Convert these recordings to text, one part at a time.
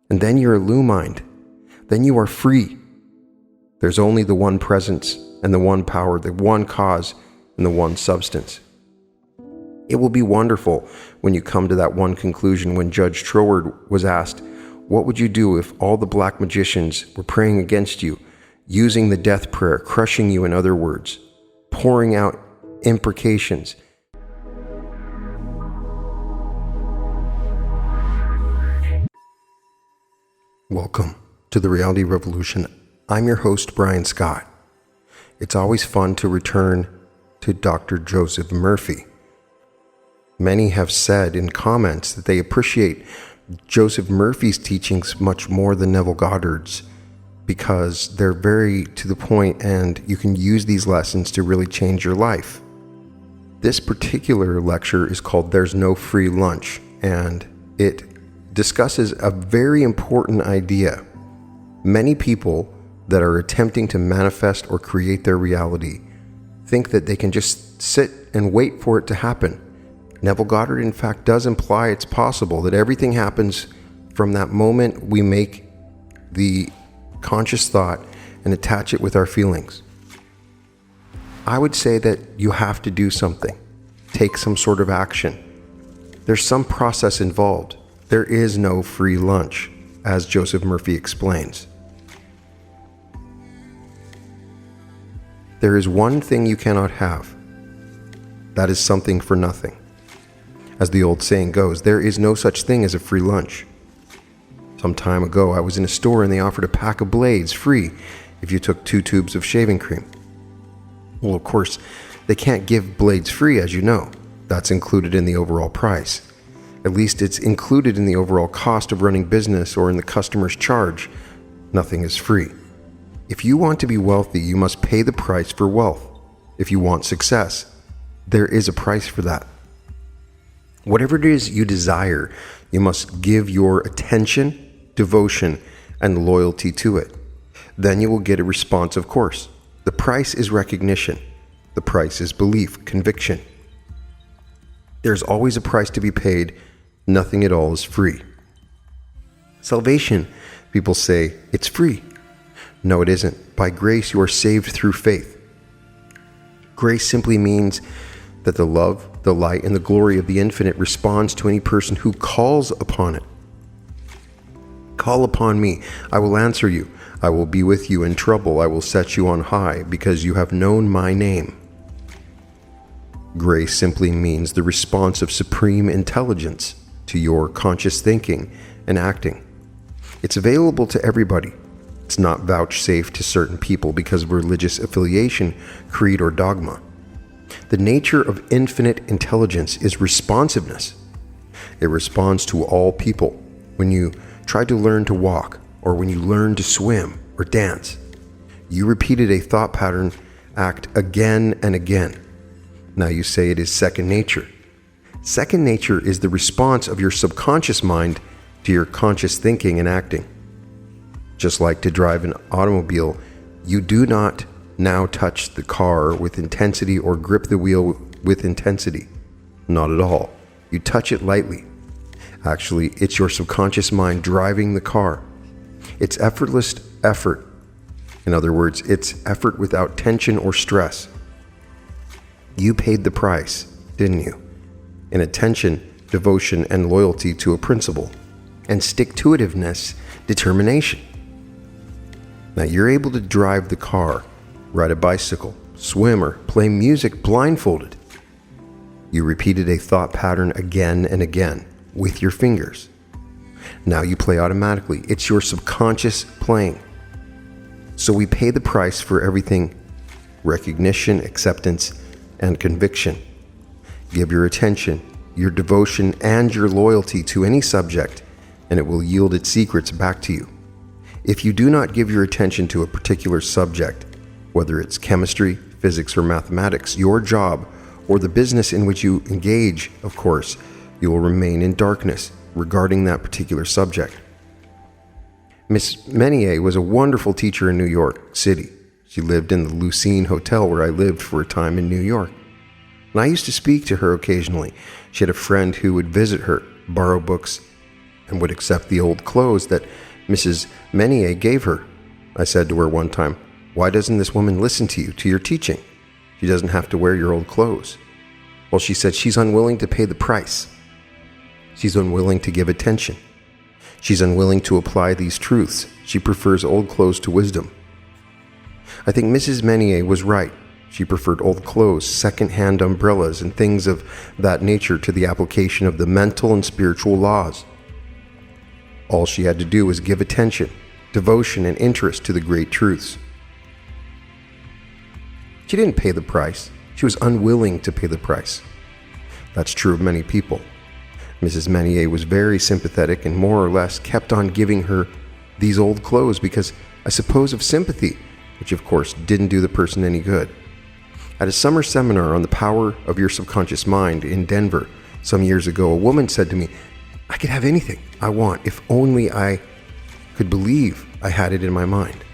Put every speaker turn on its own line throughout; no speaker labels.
and then you're illumined. Then you are free. There's only the one presence and the one power, the one cause and the one substance. It will be wonderful when you come to that one conclusion. When Judge Troward was asked, what would you do if all the black magicians were praying against you, using the death prayer, crushing you in other words, pouring out imprecations? Welcome to the Reality Revolution. I'm your host, Brian Scott. It's always fun to return to Dr. Joseph Murphy. Many have said in comments that they appreciate Joseph Murphy's teachings much more than Neville Goddard's because they're very to the point and you can use these lessons to really change your life. This particular lecture is called There's No Free Lunch, and it discusses a very important idea. Many people that are attempting to manifest or create their reality think that they can just sit and wait for it to happen. Neville Goddard, in fact, does imply it's possible that everything happens from that moment we make the conscious thought and attach it with our feelings. I would say that you have to do something, take some sort of action. There's some process involved. There is no free lunch, as Joseph Murphy explains. There is one thing you cannot have. That is something for nothing. As the old saying goes, there is no such thing as a free lunch. Some time ago, I was in a store and they offered a pack of blades free if you took 2 tubes of shaving cream. Well, of course, they can't give blades free, as you know. That's included in the overall price. At least it's included in the overall cost of running business or in the customer's charge. Nothing is free. If you want to be wealthy, you must pay the price for wealth. If you want success, there is a price for that. Whatever it is you desire, you must give your attention, devotion, and loyalty to it. Then you will get a response, of course. The price is recognition. The price is belief, conviction. There's always a price to be paid. Nothing at all is free. Salvation, people say, it's free. No, it isn't. By grace, you are saved through faith. Grace simply means that the love, the light, and the glory of the infinite responds to any person who calls upon it. Call upon me, I will answer you. I will be with you in trouble. I will set you on high because you have known my name. Grace simply means the response of supreme intelligence to your conscious thinking and acting. It's available to everybody. It's not vouchsafed to certain people because of religious affiliation, creed, or dogma. The nature of infinite intelligence is responsiveness. It responds to all people. When you try to learn to walk, or when you learn to swim or dance, you repeated a thought pattern act again and again. Now you say it is second nature. Second nature is the response of your subconscious mind to your conscious thinking and acting. Just like to drive an automobile, you do not now touch the car with intensity or grip the wheel with intensity. Not at all. You touch it lightly. Actually, it's your subconscious mind driving the car. It's effortless effort. In other words, it's effort without tension or stress. You paid the price, didn't you? In attention, devotion, and loyalty to a principle, and stick-to-itiveness, determination. Now you're able to drive the car, ride a bicycle, swim, or play music blindfolded. You repeated a thought pattern again and again with your fingers. Now you play automatically. It's your subconscious playing. So we pay the price for everything: recognition, acceptance, and conviction. Give your attention, your devotion, and your loyalty to any subject, and it will yield its secrets back to you. If you do not give your attention to a particular subject, whether it's chemistry, physics, or mathematics, your job, or the business in which you engage, of course, you will remain in darkness regarding that particular subject. Miss Menier was a wonderful teacher in New York City. She lived in the Lucine Hotel where I lived for a time in New York. And I used to speak to her occasionally. She had a friend who would visit her, borrow books, and would accept the old clothes that Mrs. Menier gave her. I said to her one time, "Why doesn't this woman listen to you, to your teaching? She doesn't have to wear your old clothes." Well, she said she's unwilling to pay the price. She's unwilling to give attention. She's unwilling to apply these truths. She prefers old clothes to wisdom. I think Mrs. Menier was right. She preferred old clothes, second-hand umbrellas, and things of that nature to the application of the mental and spiritual laws. All she had to do was give attention, devotion, and interest to the great truths. She didn't pay the price. She was unwilling to pay the price. That's true of many people. Mrs. Menier was very sympathetic and more or less kept on giving her these old clothes because, I suppose, of sympathy, which of course didn't do the person any good. At a summer seminar on the power of your subconscious mind in Denver some years ago, a woman said to me, "I could have anything I want if only I could believe I had it in my mind."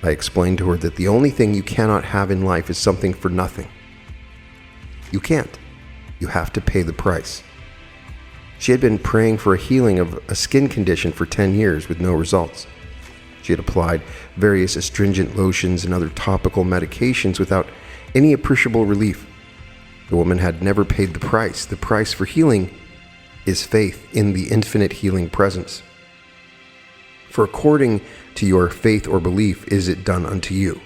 I explained to her that the only thing you cannot have in life is something for nothing. You can't. You have to pay the price. She had been praying for a healing of a skin condition for 10 years with no results. She had applied various astringent lotions and other topical medications without any appreciable relief. The woman had never paid the price. The price for healing is faith in the infinite healing presence. For according to your faith or belief is it done unto you.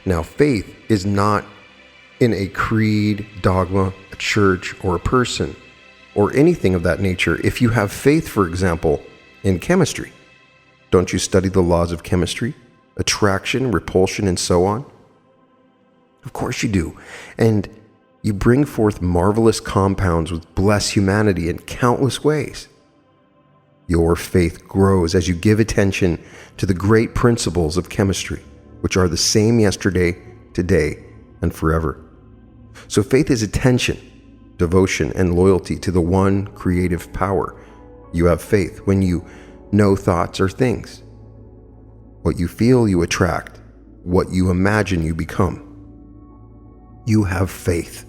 Now, faith is not in a creed, dogma, a church, or a person, or anything of that nature. If you have faith, for example, in chemistry, don't you study the laws of chemistry, attraction, repulsion, and so on? Of course you do. And you bring forth marvelous compounds which bless humanity in countless ways. Your faith grows as you give attention to the great principles of chemistry, which are the same yesterday, today, and forever. So faith is attention, devotion, and loyalty to the one creative power. You have faith when you know thoughts are things. What you feel, you attract. What you imagine, you become. You have faith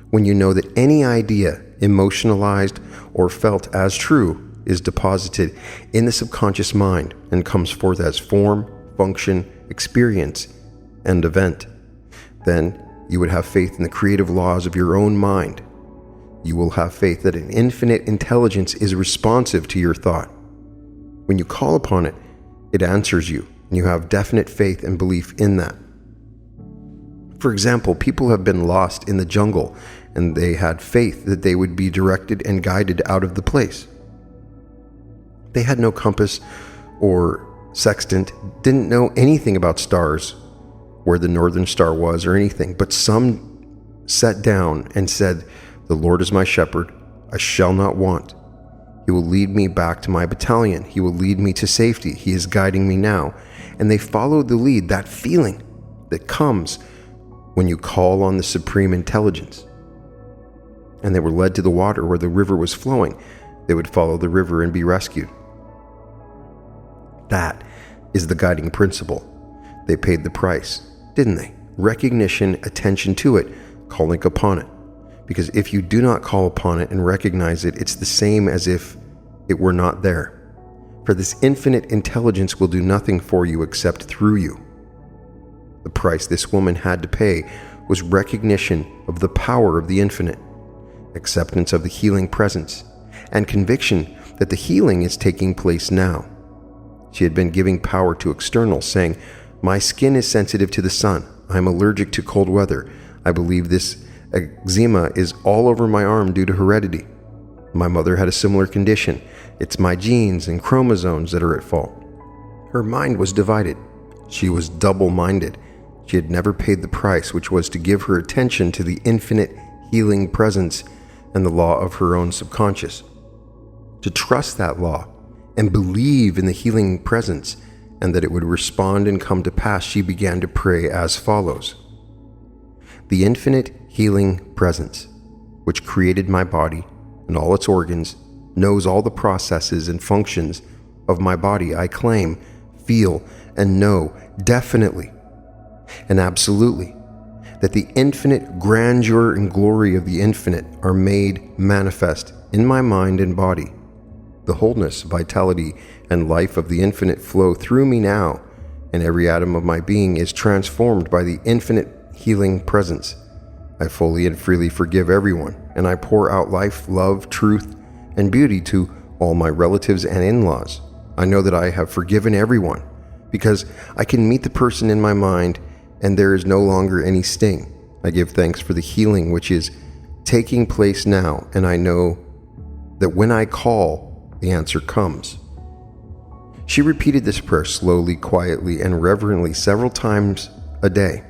when you know that any idea, emotionalized or felt as true, is deposited in the subconscious mind and comes forth as form, function, experience, and event. Then you would have faith in the creative laws of your own mind. You will have faith that an infinite intelligence is responsive to your thought. When you call upon it, it answers you, and you have definite faith and belief in that. For example, people have been lost in the jungle, and they had faith that they would be directed and guided out of the place. They had no compass or sextant, didn't know anything about stars, where the northern star was or anything, but some sat down and said, "The Lord is my shepherd, I shall not want. He will lead me back to my battalion. He will lead me to safety. He is guiding me now." And they followed the lead, that feeling that comes when you call on the supreme intelligence. And they were led to the water where the river was flowing. They would follow the river and be rescued. That is the guiding principle. They paid the price, didn't they? Recognition, attention to it, calling upon it. Because if you do not call upon it and recognize it, it's the same as if it were not there. For this infinite intelligence will do nothing for you except through you. The price this woman had to pay was recognition of the power of the infinite, acceptance of the healing presence, and conviction that the healing is taking place now. She had been giving power to external, saying, "My skin is sensitive to the sun. I am allergic to cold weather. I believe this eczema is all over my arm due to heredity. My mother had a similar condition. It's my genes and chromosomes that are at fault." Her mind was divided. She was double-minded. She had never paid the price, which was to give her attention to the infinite healing presence and the law of her own subconscious. To trust that law and believe in the healing presence and that it would respond and come to pass, she began to pray as follows. The infinite healing presence, which created my body and all its organs, knows all the processes and functions of my body. I claim, feel, and know definitely and absolutely that the infinite grandeur and glory of the infinite are made manifest in my mind and body. The wholeness, vitality, and life of the infinite flow through me now, and every atom of my being is transformed by the infinite healing presence. I fully and freely forgive everyone, and I pour out life, love, truth, and beauty to all my relatives and in-laws. I know that I have forgiven everyone, because I can meet the person in my mind, and there is no longer any sting. I give thanks for the healing which is taking place now, and I know that when I call, the answer comes. She repeated this prayer slowly, quietly, and reverently several times a day.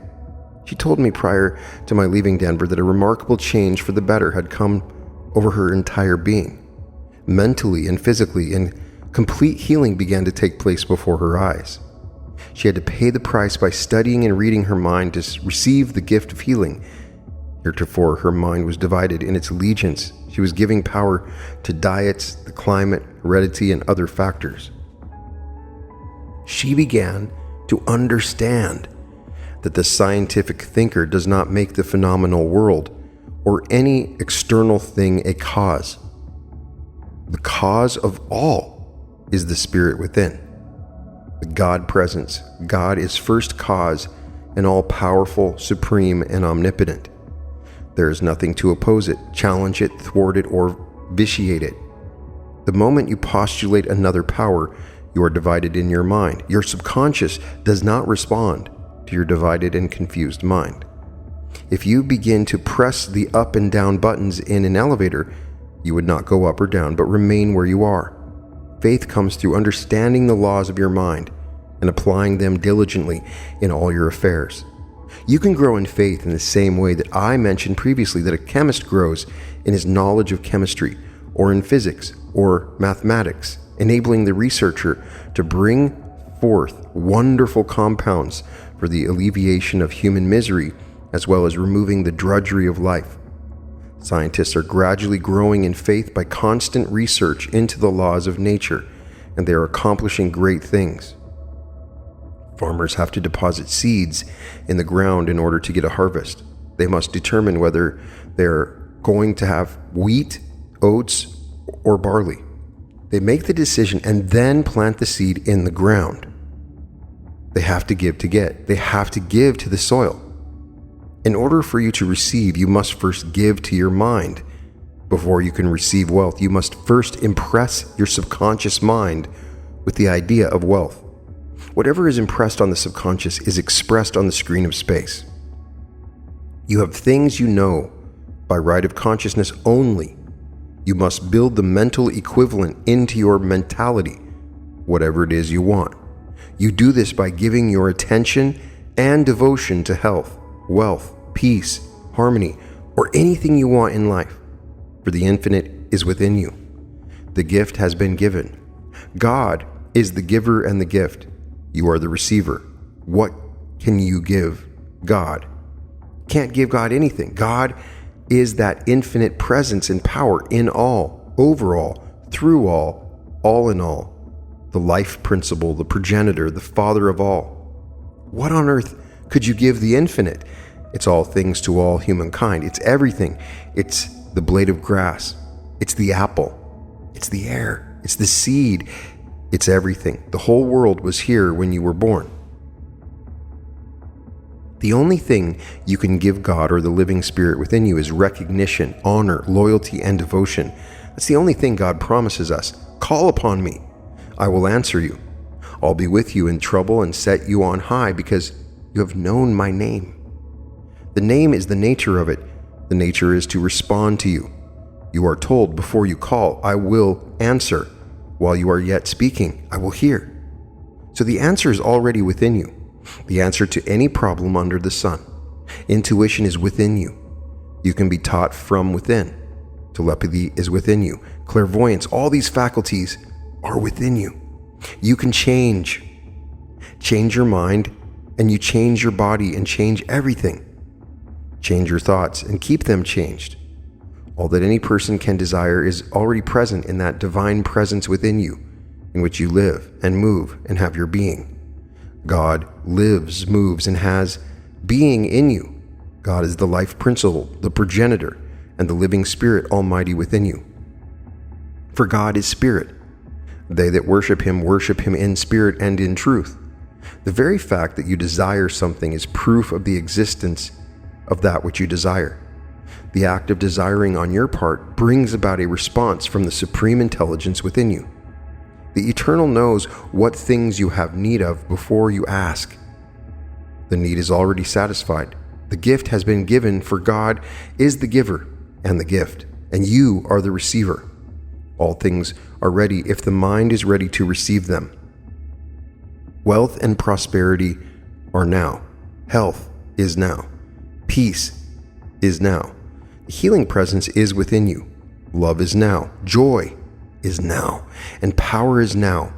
She told me prior to my leaving Denver that a remarkable change for the better had come over her entire being. Mentally and physically, and complete healing began to take place before her eyes. She had to pay the price by studying and reading her mind to receive the gift of healing. Heretofore, her mind was divided in its allegiance. She was giving power to diets, the climate, heredity, and other factors. She began to understand that the scientific thinker does not make the phenomenal world or any external thing a cause. The cause of all is the spirit within. The God presence. God is first cause and all-powerful, supreme, and omnipotent. There is nothing to oppose it, challenge it, thwart it, or vitiate it. The moment you postulate another power, you are divided in your mind. Your subconscious does not respond to your divided and confused mind. If you begin to press the up and down buttons in an elevator, you would not go up or down, but remain where you are. Faith comes through understanding the laws of your mind and applying them diligently in all your affairs. You can grow in faith in the same way that I mentioned previously that a chemist grows in his knowledge of chemistry, or in physics, or mathematics, enabling the researcher to bring forth wonderful compounds for the alleviation of human misery, as well as removing the drudgery of life. Scientists are gradually growing in faith by constant research into the laws of nature, and they are accomplishing great things. Farmers have to deposit seeds in the ground in order to get a harvest. They must determine whether they're going to have wheat, oats, or barley. They make the decision and then plant the seed in the ground. They have to give to get. They have to give to the soil. In order for you to receive, you must first give to your mind. Before you can receive wealth, you must first impress your subconscious mind with the idea of wealth. Whatever is impressed on the subconscious is expressed on the screen of space. You have things you know by right of consciousness only. You must build the mental equivalent into your mentality, whatever it is you want. You do this by giving your attention and devotion to health, wealth, peace, harmony, or anything you want in life, for the infinite is within you. The gift has been given. God is the giver and the gift. You are the receiver. What can you give God? Can't give God anything. God is that infinite presence and power in all, over all, through all in all. The life principle, the progenitor, the father of all. What on earth could you give the infinite? It's all things to all humankind. It's everything. It's the blade of grass. It's the apple. It's the air. It's the seed. It's everything. The whole world was here when you were born. The only thing you can give God or the living spirit within you is recognition, honor, loyalty, and devotion. That's the only thing God promises us. Call upon me. I will answer you. I'll be with you in trouble and set you on high because you have known my name. The name is the nature of it. The nature is to respond to you. You are told before you call, I will answer. While you are yet speaking, I will hear. So the answer is already within you. The answer to any problem under the sun. Intuition is within you. You can be taught from within. Telepathy is within you. Clairvoyance, all these faculties are within you. You can change. Change your mind, and you change your body and change everything. Change your thoughts and keep them changed. All that any person can desire is already present in that divine presence within you, in which you live and move and have your being. God lives, moves, and has being in you. God is the life principle, the progenitor, and the living spirit almighty within you. For God is spirit. They that worship him in spirit and in truth. The very fact that you desire something is proof of the existence of that which you desire. The act of desiring on your part brings about a response from the supreme intelligence within you. The Eternal knows what things you have need of before you ask. The need is already satisfied. The gift has been given, for God is the giver and the gift, and you are the receiver. All things are ready if the mind is ready to receive them. Wealth and prosperity are now. Health is now. Peace is now. The healing presence is within you. Love is now. Joy is now. And power is now.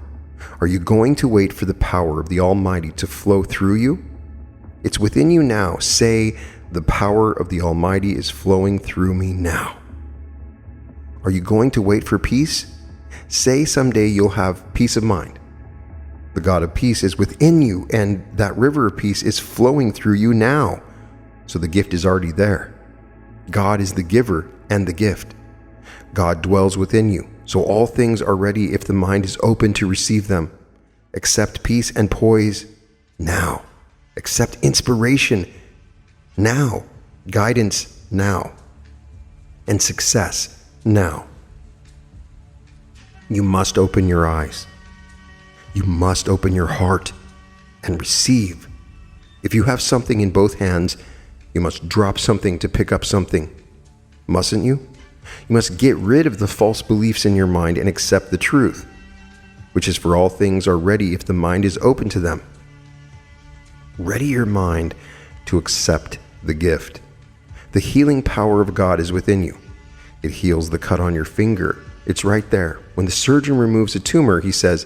Are you going to wait for the power of the Almighty to flow through you? It's within you now. Say, the power of the Almighty is flowing through me now. Are you going to wait for peace? Say someday you'll have peace of mind. The God of peace is within you, and that river of peace is flowing through you now. So the gift is already there. God is the giver and the gift. God dwells within you, so all things are ready if the mind is open to receive them. Accept peace and poise now. Accept inspiration now. Guidance now. And success now. You must open your eyes. You must open your heart and receive. If you have something in both hands, you must drop something to pick up something. Mustn't you? You must get rid of the false beliefs in your mind and accept the truth, which is for all things are ready if the mind is open to them. Ready your mind to accept the gift. The healing power of God is within you. It heals the cut on your finger. It's right there. When the surgeon removes a tumor, he says,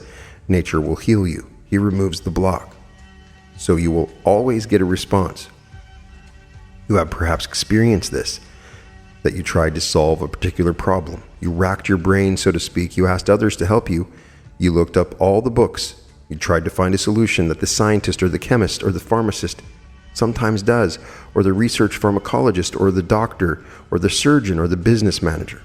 nature will heal you. He removes the block. So you will always get a response. You have perhaps experienced this, that you tried to solve a particular problem. You racked your brain, so to speak. You asked others to help you. You looked up all the books. You tried to find a solution that the scientist or the chemist or the pharmacist sometimes does, or the research pharmacologist or the doctor or the surgeon or the business manager.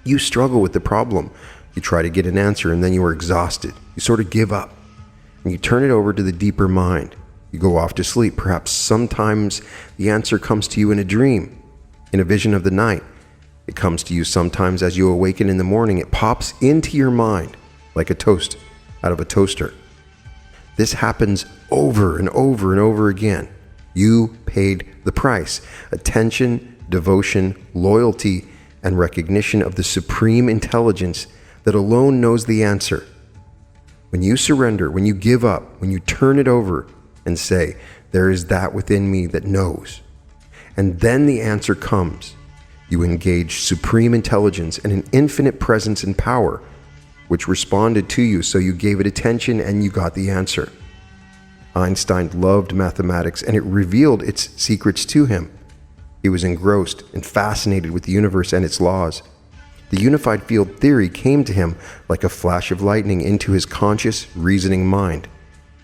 You struggle with the problem. You try to get an answer, and then you are exhausted. You sort of give up, and you turn it over to the deeper mind. You go off to sleep. Perhaps sometimes the answer comes to you in a dream, in a vision of the night. It comes to you sometimes as you awaken in the morning. It pops into your mind like a toast out of a toaster. This happens over and over and over again. You paid the price. Attention, devotion, loyalty, and recognition of the supreme intelligence that alone knows the answer. When you surrender, when you give up, when you turn it over and say, there is that within me that knows, and then the answer comes, you engage supreme intelligence and an infinite presence and power, which responded to you, so you gave it attention and you got the answer. Einstein loved mathematics, and it revealed its secrets to him. He was engrossed and fascinated with the universe and its laws. The unified field theory came to him like a flash of lightning into his conscious, reasoning mind.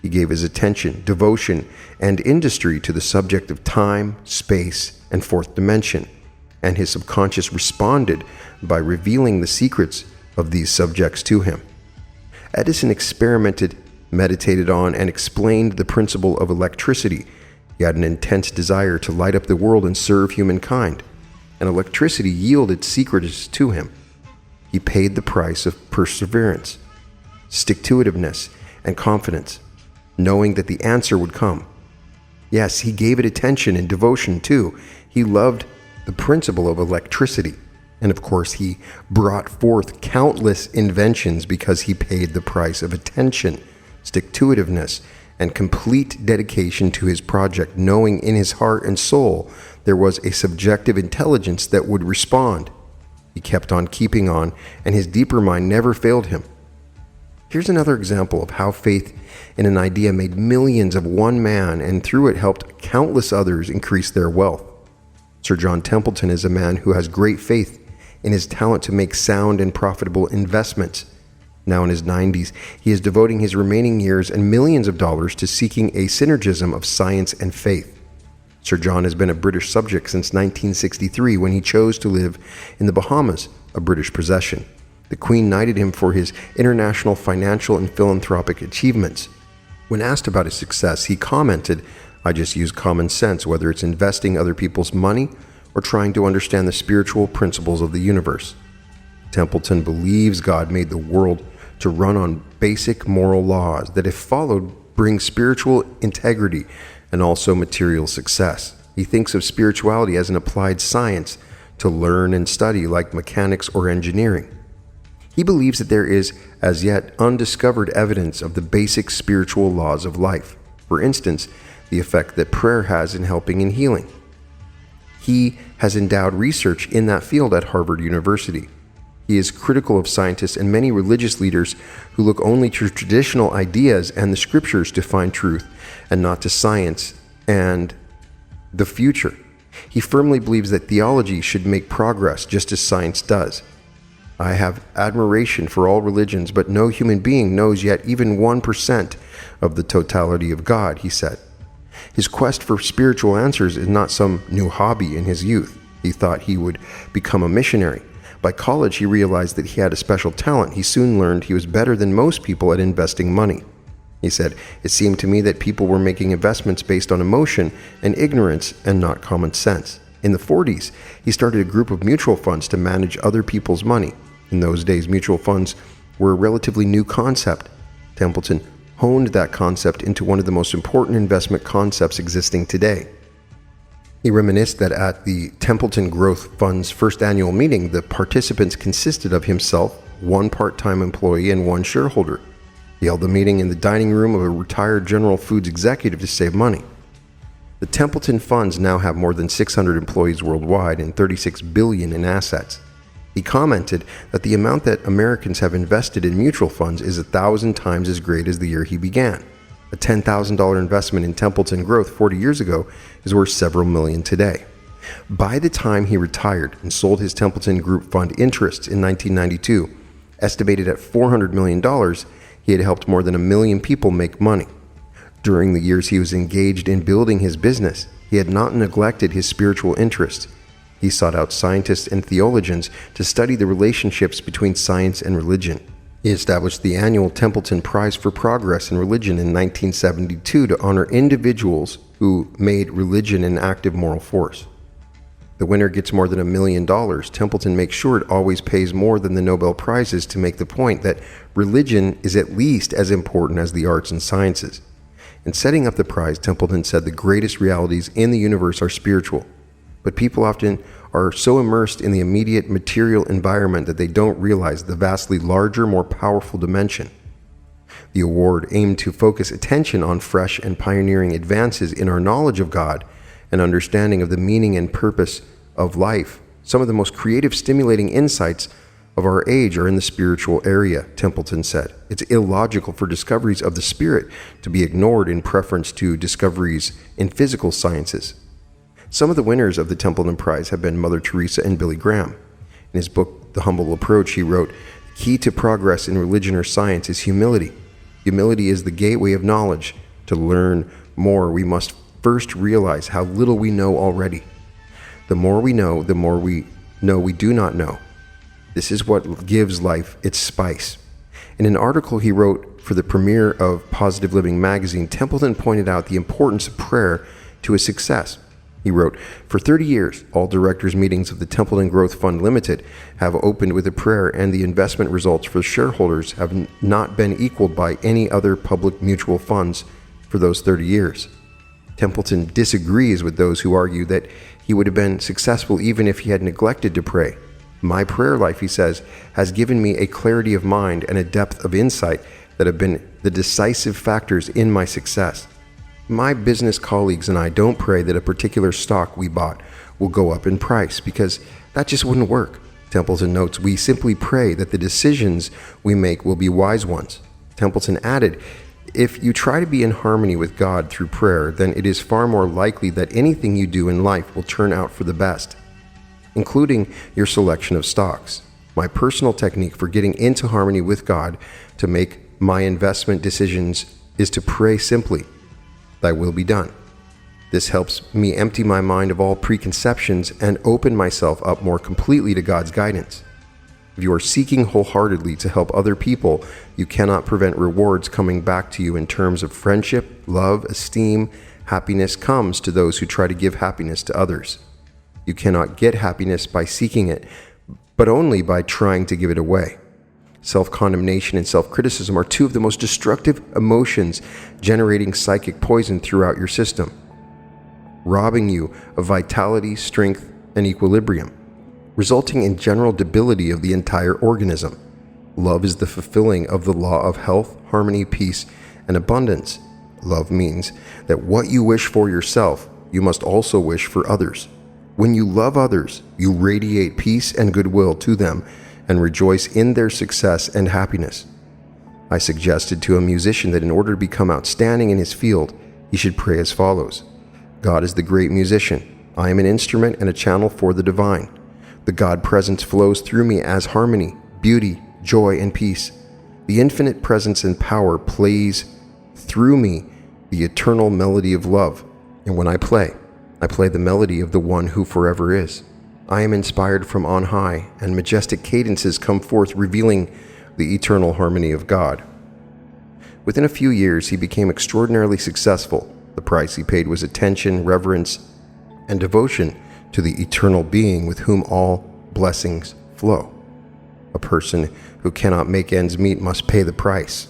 He gave his attention, devotion, and industry to the subject of time, space, and fourth dimension, and his subconscious responded by revealing the secrets of these subjects to him. Edison experimented, meditated on, and explained the principle of electricity. He had an intense desire to light up the world and serve humankind, and electricity yielded secrets to him. He paid the price of perseverance, stick-to-itiveness, and confidence, knowing that the answer would come. Yes, he gave it attention and devotion too. He loved the principle of electricity. And of course, he brought forth countless inventions because he paid the price of attention, stick-to-itiveness, and complete dedication to his project, knowing in his heart and soul there was a subjective intelligence that would respond. He kept on keeping on, and his deeper mind never failed him. Here's another example of how faith in an idea made millions of one man, and through it helped countless others increase their wealth. Sir John Templeton is a man who has great faith in his talent to make sound and profitable investments. Now in his 90s, he is devoting his remaining years and millions of dollars to seeking a synergism of science and faith. Sir John has been a British subject since 1963, when he chose to live in the Bahamas, a British possession. The Queen knighted him for his international financial and philanthropic achievements. When asked about his success, he commented, "I just use common sense, whether it's investing other people's money or trying to understand the spiritual principles of the universe." Templeton believes God made the world to run on basic moral laws that, if followed, bring spiritual integrity and also material success. He thinks of spirituality as an applied science to learn and study, like mechanics or engineering. He believes that there is as yet undiscovered evidence of the basic spiritual laws of life. For instance, the effect that prayer has in helping and healing. He has endowed research in that field at Harvard University. He is critical of scientists and many religious leaders who look only to traditional ideas and the scriptures to find truth, and not to science and the future. He firmly believes that theology should make progress just as science does. "I have admiration for all religions, but no human being knows yet even 1% of the totality of God," he said. His quest for spiritual answers is not some new hobby in his youth. He thought he would become a missionary. By college, he realized that he had a special talent. He soon learned he was better than most people at investing money. He said, "It seemed to me that people were making investments based on emotion and ignorance and not common sense." In the 40s, he started a group of mutual funds to manage other people's money. In those days, mutual funds were a relatively new concept. Templeton honed that concept into one of the most important investment concepts existing today. He reminisced that at the Templeton Growth Fund's first annual meeting, the participants consisted of himself, one part-time employee, and one shareholder. He held the meeting in the dining room of a retired General Foods executive to save money. The Templeton funds now have more than 600 employees worldwide and $36 billion in assets. He commented that the amount that Americans have invested in mutual funds is 1,000 times as great as the year he began. A $10,000 investment in Templeton Growth 40 years ago is worth several million today. By the time he retired and sold his Templeton Group Fund interests in 1992, estimated at $400 million, he had helped more than 1 million people make money. During the years he was engaged in building his business, he had not neglected his spiritual interests. He sought out scientists and theologians to study the relationships between science and religion. He established the annual Templeton Prize for Progress in Religion in 1972 to honor individuals who made religion an active moral force. The winner gets more than $1 million. Templeton makes sure it always pays more than the Nobel Prizes to make the point that religion is at least as important as the arts and sciences. In setting up the prize, Templeton said the greatest realities in the universe are spiritual. But people often are so immersed in the immediate material environment that they don't realize the vastly larger, more powerful dimension. The award aimed to focus attention on fresh and pioneering advances in our knowledge of God and understanding of the meaning and purpose of life. Some of the most creative, stimulating insights of our age are in the spiritual area, Templeton said. It's illogical for discoveries of the spirit to be ignored in preference to discoveries in physical sciences. Some of the winners of the Templeton Prize have been Mother Teresa and Billy Graham. In his book, The Humble Approach, he wrote, "The key to progress in religion or science is humility. Humility is the gateway of knowledge. To learn more, we must first realize how little we know already. The more we know, the more we know we do not know. This is what gives life its spice." In an article he wrote for the premiere of Positive Living magazine, Templeton pointed out the importance of prayer to his success. He wrote, "For 30 years, all directors' meetings of the Templeton Growth Fund Limited have opened with a prayer, and the investment results for shareholders have not been equaled by any other public mutual funds for those 30 years. Templeton disagrees with those who argue that he would have been successful even if he had neglected to pray. "My prayer life," he says, "has given me a clarity of mind and a depth of insight that have been the decisive factors in my success. My business colleagues and I don't pray that a particular stock we bought will go up in price, because that just wouldn't work." Templeton notes, "We simply pray that the decisions we make will be wise ones." Templeton added, "If you try to be in harmony with God through prayer, then it is far more likely that anything you do in life will turn out for the best, including your selection of stocks. My personal technique for getting into harmony with God to make my investment decisions is to pray simply, 'Thy will be done.' This helps me empty my mind of all preconceptions and open myself up more completely to God's guidance." If you are seeking wholeheartedly to help other people, you cannot prevent rewards coming back to you in terms of friendship, love, esteem. Happiness comes to those who try to give happiness to others. You cannot get happiness by seeking it, but only by trying to give it away. Self-condemnation and self-criticism are two of the most destructive emotions, generating psychic poison throughout your system, robbing you of vitality, strength, and equilibrium, resulting in general debility of the entire organism. Love is the fulfilling of the law of health, harmony, peace, and abundance. Love means that what you wish for yourself, you must also wish for others. When you love others, you radiate peace and goodwill to them and rejoice in their success and happiness. I suggested to a musician that in order to become outstanding in his field, he should pray as follows: God is the great musician. I am an instrument and a channel for the divine. The God presence flows through me as harmony, beauty, joy, and peace. The infinite presence and power plays through me the eternal melody of love. And when I play the melody of the one who forever is. I am inspired from on high, and majestic cadences come forth revealing the eternal harmony of God. Within a few years, he became extraordinarily successful. The price he paid was attention, reverence, and devotion to the eternal being with whom all blessings flow. A person who cannot make ends meet must pay the price.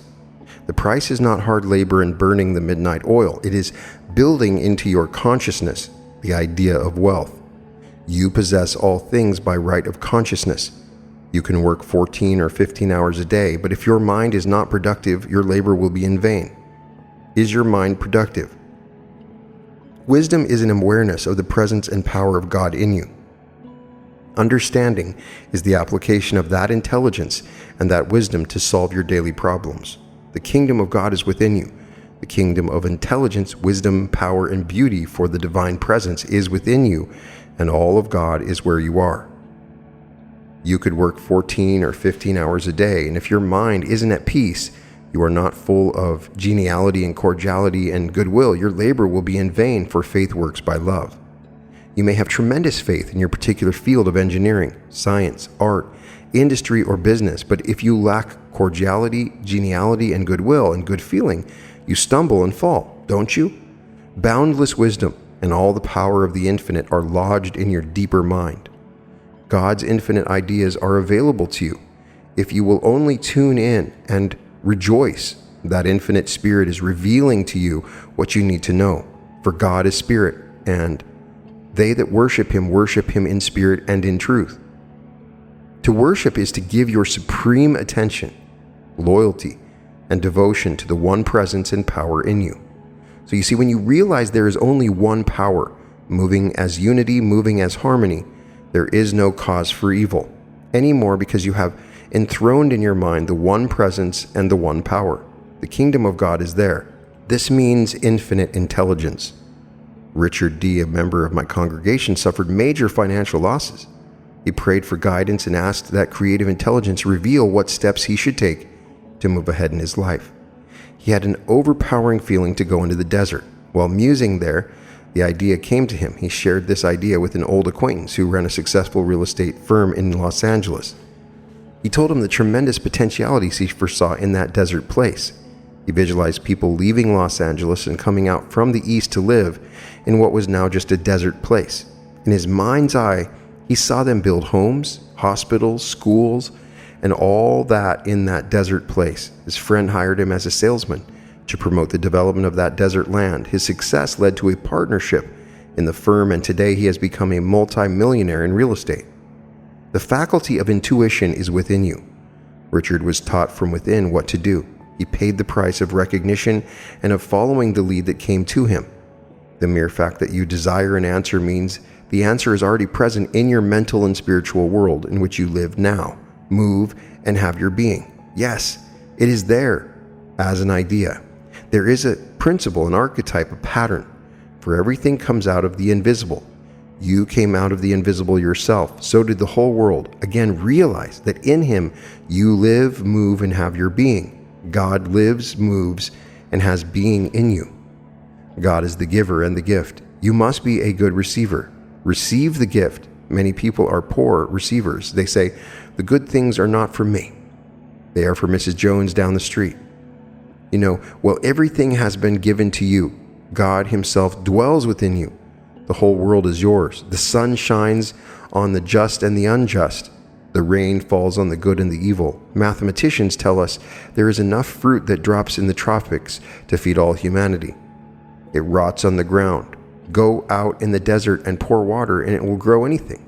The price is not hard labor and burning the midnight oil. It is building into your consciousness the idea of wealth. You possess all things by right of consciousness. You can work 14 or 15 hours a day, but if your mind is not productive, your labor will be in vain. Is your mind productive? Wisdom is an awareness of the presence and power of God in you. Understanding is the application of that intelligence and that wisdom to solve your daily problems. The kingdom of God is within you. The kingdom of intelligence, wisdom, power, and beauty for the divine presence is within you, and all of God is where you are. You could work 14 or 15 hours a day, and if your mind isn't at peace, you are not full of geniality and cordiality and goodwill, your labor will be in vain, for faith works by love. You may have tremendous faith in your particular field of engineering, science, art, industry, or business, but if you lack cordiality, geniality, and goodwill and good feeling, you stumble and fall, don't you? Boundless wisdom and all the power of the infinite are lodged in your deeper mind. God's infinite ideas are available to you if you will only tune in and rejoice. That infinite spirit is revealing to you what you need to know. For God is spirit, and they that worship him in spirit and in truth. To worship is to give your supreme attention, loyalty, and devotion to the one presence and power in you. So you see, when you realize there is only one power, moving as unity, moving as harmony, there is no cause for evil anymore, because you have enthroned in your mind the one presence and the one power. The kingdom of God is there. This means infinite intelligence. Richard D., a member of my congregation, suffered major financial losses. He prayed for guidance and asked that creative intelligence reveal what steps he should take to move ahead in his life. He had an overpowering feeling to go into the desert. While musing there, the idea came to him. He shared this idea with an old acquaintance who ran a successful real estate firm in Los Angeles. He told him the tremendous potentialities he foresaw in that desert place. He visualized people leaving Los Angeles and coming out from the east to live in what was now just a desert place. In his mind's eye, he saw them build homes, hospitals, schools, and all that in that desert place. His friend hired him as a salesman to promote the development of that desert land. His success led to a partnership in the firm, and today he has become a multi-millionaire in real estate. The faculty of intuition is within you. Richard was taught from within what to do. He paid the price of recognition and of following the lead that came to him. The mere fact that you desire an answer means the answer is already present in your mental and spiritual world in which you live now, move, and have your being. Yes, it is there as an idea. There is a principle, an archetype, a pattern, for everything comes out of the invisible. You came out of the invisible yourself. So did the whole world. Again, realize that in him you live, move, and have your being. God lives, moves, and has being in you. God is the giver and the gift. You must be a good receiver. Receive the gift, many people are poor receivers. They say, the good things are not for me. They are for Mrs. Jones down the street. Well, everything has been given to you. God himself dwells within you. The whole world is yours. The sun shines on the just and the unjust. The rain falls on the good and the evil. Mathematicians tell us there is enough fruit that drops in the tropics to feed all humanity. It rots on the ground. Go out in the desert and pour water and it will grow anything.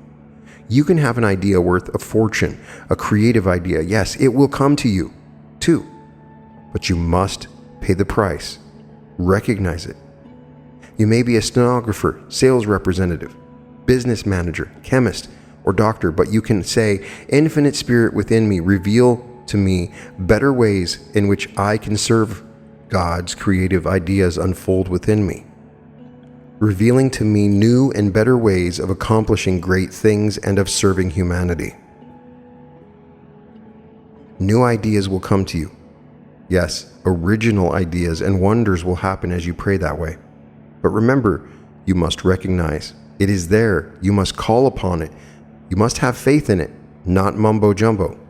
You can have an idea worth a fortune, a creative idea. Yes, it will come to you, too. But you must pay the price. Recognize it. You may be a stenographer, sales representative, business manager, chemist, or doctor, but you can say, Infinite Spirit within me, reveal to me better ways in which I can serve. God's creative ideas unfold within me, revealing to me new and better ways of accomplishing great things and of serving humanity. New ideas will come to you. Yes, original ideas and wonders will happen as you pray that way. But remember, you must recognize it is there. You must call upon it. You must have faith in it, not mumbo jumbo.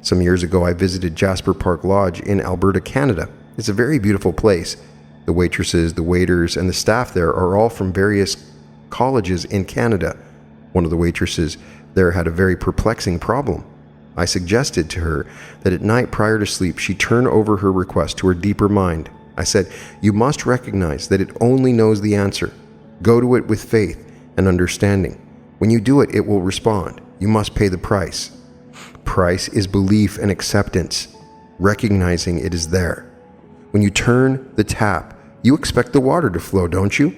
Some years ago, I visited Jasper Park Lodge in Alberta, Canada. It's a very beautiful place. The waitresses, the waiters, and the staff there are all from various colleges in Canada. One of the waitresses there had a very perplexing problem. I suggested to her that at night prior to sleep, she turn over her request to her deeper mind. I said, you must recognize that it only knows the answer. Go to it with faith and understanding. When you do it, it will respond. You must pay the price. Price is belief and acceptance, recognizing it is there. When you turn the tap, you expect the water to flow, don't you?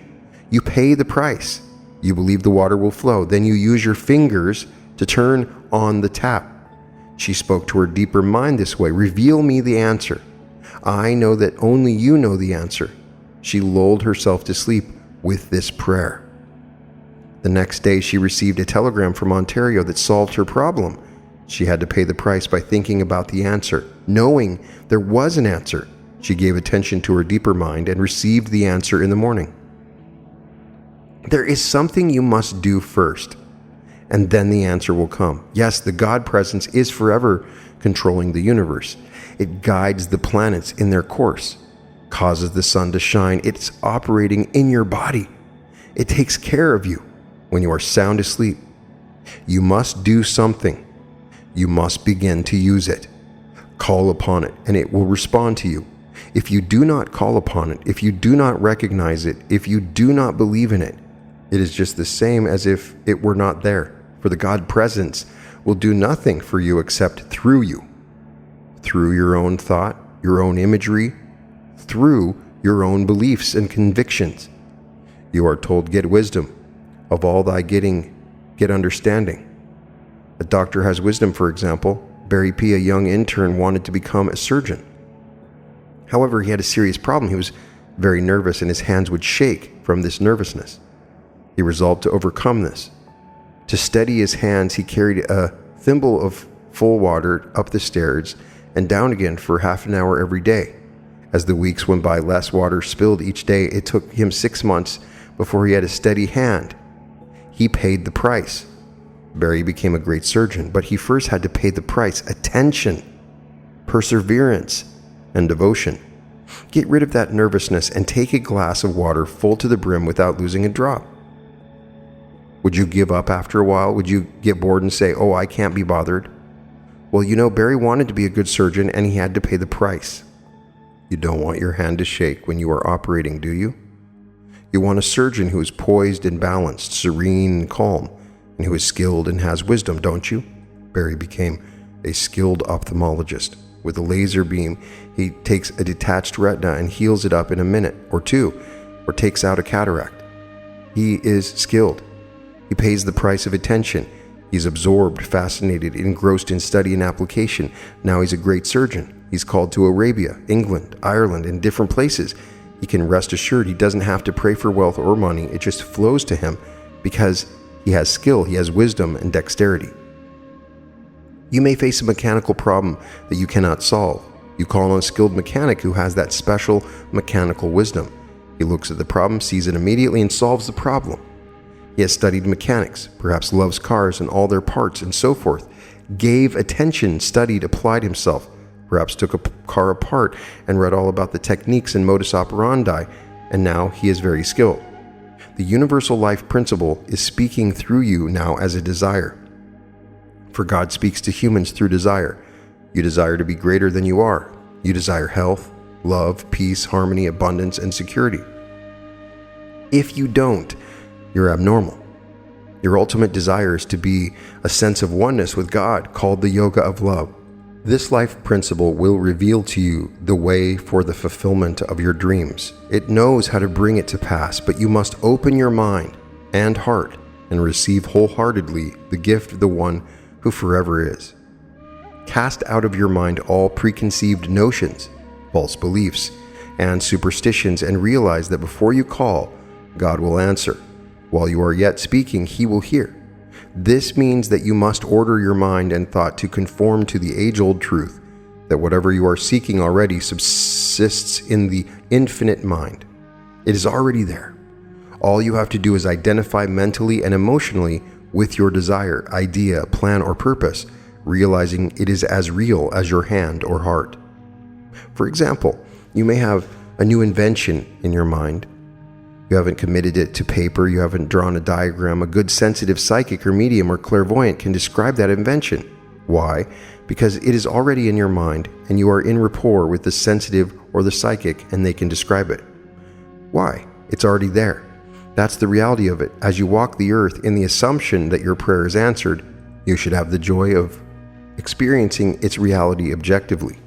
You pay the price. You believe the water will flow. Then you use your fingers to turn on the tap. She spoke to her deeper mind this way. Reveal me the answer. I know that only you know the answer. She lulled herself to sleep with this prayer. The next day, she received a telegram from Ontario that solved her problem. She had to pay the price by thinking about the answer. Knowing there was an answer, she gave attention to her deeper mind and received the answer in the morning. There is something you must do first, and then the answer will come. Yes, the God presence is forever controlling the universe. It guides the planets in their course, causes the sun to shine. It's operating in your body. It takes care of you when you are sound asleep. You must do something. You must begin to use it. Call upon it, and it will respond to you. If you do not call upon it, if you do not recognize it, if you do not believe in it, it is just the same as if it were not there. For the God presence will do nothing for you except through you, through your own thought, your own imagery, through your own beliefs and convictions. You are told, get wisdom. Of all thy getting, get understanding. A doctor has wisdom, for example. Barry P., a young intern, wanted to become a surgeon. However, he had a serious problem. He was very nervous and his hands would shake from this nervousness. He resolved to overcome this. To steady his hands, he carried a thimble of full water up the stairs and down again for half an hour every day. As the weeks went by, less water spilled each day. It took him 6 months before he had a steady hand. He paid the price. Barry became a great surgeon, but he first had to pay the price: attention, perseverance, and devotion. Get rid of that nervousness and take a glass of water full to the brim without losing a drop. Would you give up after a while? Would you get bored and say, oh, I can't be bothered? Well, Barry wanted to be a good surgeon and he had to pay the price. You don't want your hand to shake when you are operating, do you? You want a surgeon who is poised and balanced, serene and calm, and who is skilled and has wisdom, don't you? Barry became a skilled ophthalmologist. With a laser beam, he takes a detached retina and heals it up in a minute or two, or takes out a cataract. He is skilled. He pays the price of attention. He's absorbed, fascinated, engrossed in study and application. Now he's a great surgeon. He's called to Arabia, England, Ireland, and different places. He can rest assured he doesn't have to pray for wealth or money. It just flows to him because he has skill, he has wisdom and dexterity. You may face a mechanical problem that you cannot solve. You call on a skilled mechanic who has that special mechanical wisdom. He looks at the problem, sees it immediately, and solves the problem. He has studied mechanics, perhaps loves cars and all their parts and so forth, gave attention, studied, applied himself, perhaps took a car apart and read all about the techniques and modus operandi, and now he is very skilled. The universal life principle is speaking through you now as a desire. For God speaks to humans through desire. You desire to be greater than you are. You desire health, love, peace, harmony, abundance, and security. If you don't, you're abnormal. Your ultimate desire is to be a sense of oneness with God, called the yoga of love. This life principle will reveal to you the way for the fulfillment of your dreams. It knows how to bring it to pass, but you must open your mind and heart and receive wholeheartedly the gift of the one who forever is. Cast out of your mind all preconceived notions, false beliefs, and superstitions, and realize that before you call, God will answer. While you are yet speaking, He will hear. This means that you must order your mind and thought to conform to the age-old truth that whatever you are seeking already subsists in the infinite mind. It is already there. All you have to do is identify mentally and emotionally with your desire, idea, plan, or purpose, realizing it is as real as your hand or heart. For example, you may have a new invention in your mind. You haven't committed it to paper, you haven't drawn a diagram. A good sensitive psychic or medium or clairvoyant can describe that invention. Why? Because it is already in your mind and you are in rapport with the sensitive or the psychic and they can describe it. Why? It's already there. That's the reality of it. As you walk the earth in the assumption that your prayer is answered, you should have the joy of experiencing its reality objectively.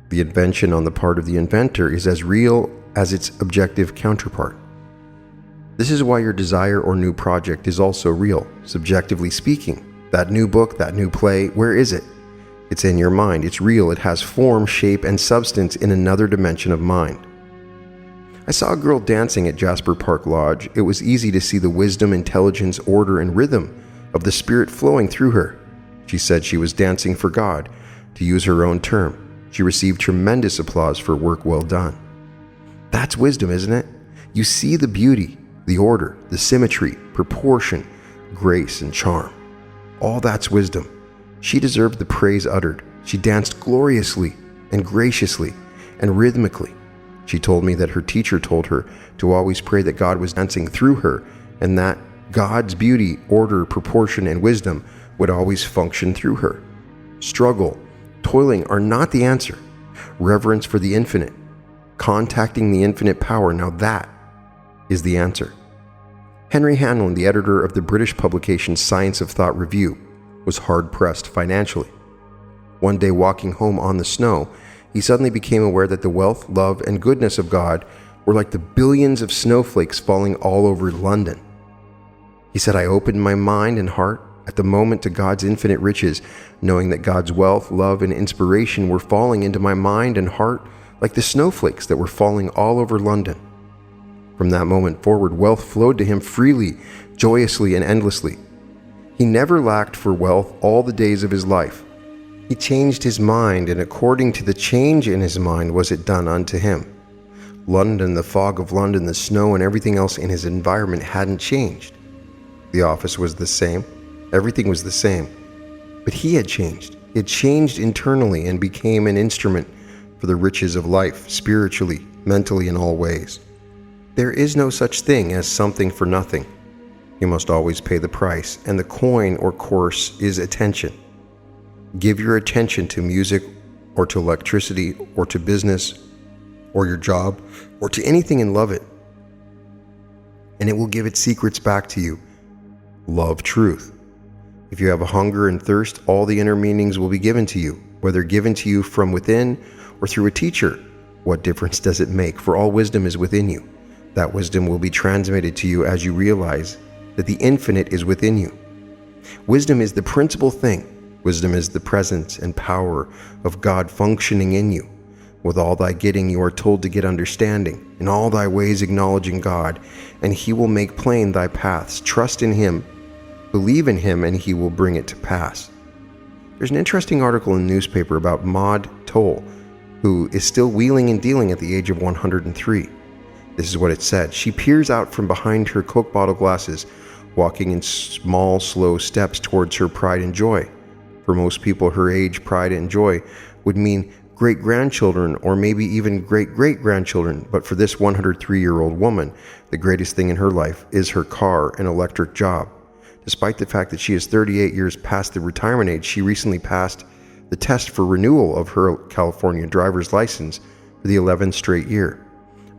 The invention on the part of the inventor is as real as its objective counterpart. This is why your desire or new project is also real, subjectively speaking. That new book, that new play, where is it? It's in your mind. It's real. It has form, shape, and substance in another dimension of mind. I saw a girl dancing at Jasper Park Lodge. It was easy to see the wisdom, intelligence, order, and rhythm of the spirit flowing through her. She said she was dancing for God. To use her own term, she received tremendous applause for work well done. That's wisdom, isn't it? You see the beauty, the order, the symmetry, proportion, grace, and charm. All that's wisdom. She deserved the praise uttered. She danced gloriously and graciously and rhythmically. She told me that her teacher told her to always pray that God was dancing through her and that God's beauty, order, proportion, and wisdom would always function through her. Struggle, toiling are not the answer. Reverence for the infinite, contacting the infinite power, now that is the answer. Henry Hanlon, the editor of the British publication Science of Thought Review, was hard-pressed financially. One day, walking home on the snow, he suddenly became aware that the wealth, love, and goodness of God were like the billions of snowflakes falling all over London. He said, I opened my mind and heart at the moment to God's infinite riches, knowing that God's wealth, love, and inspiration were falling into my mind and heart like the snowflakes that were falling all over London. From that moment forward, wealth flowed to him freely, joyously, and endlessly. He never lacked for wealth all the days of his life. He changed his mind, and according to the change in his mind was it done unto him. London, the fog of London, the snow, and everything else in his environment hadn't changed. The office was the same. Everything was the same. But he had changed. He had changed internally and became an instrument for the riches of life, spiritually, mentally, in all ways. There is no such thing as something for nothing. You must always pay the price, and the coin or course is attention. Give your attention to music, or to electricity, or to business, or your job, or to anything and love it. And it will give its secrets back to you. Love truth. If you have a hunger and thirst, all the inner meanings will be given to you, whether given to you from within or through a teacher. What difference does it make? For all wisdom is within you. That wisdom will be transmitted to you as you realize that the infinite is within you. Wisdom is the principal thing. Wisdom is the presence and power of God functioning in you. With all thy getting, you are told to get understanding. In all thy ways acknowledging God, and he will make plain thy paths. Trust in him, believe in him, and he will bring it to pass. There's an interesting article in the newspaper about Maud Toll, who is still wheeling and dealing at the age of 103. This is what it said. She peers out from behind her Coke bottle glasses, walking in small, slow steps towards her pride and joy. For most people her age, pride and joy would mean great-grandchildren or maybe even great-great-grandchildren, but for this 103-year-old woman, the greatest thing in her life is her car and electric job. Despite the fact that she is 38 years past the retirement age, she recently passed the test for renewal of her California driver's license for the 11th straight year.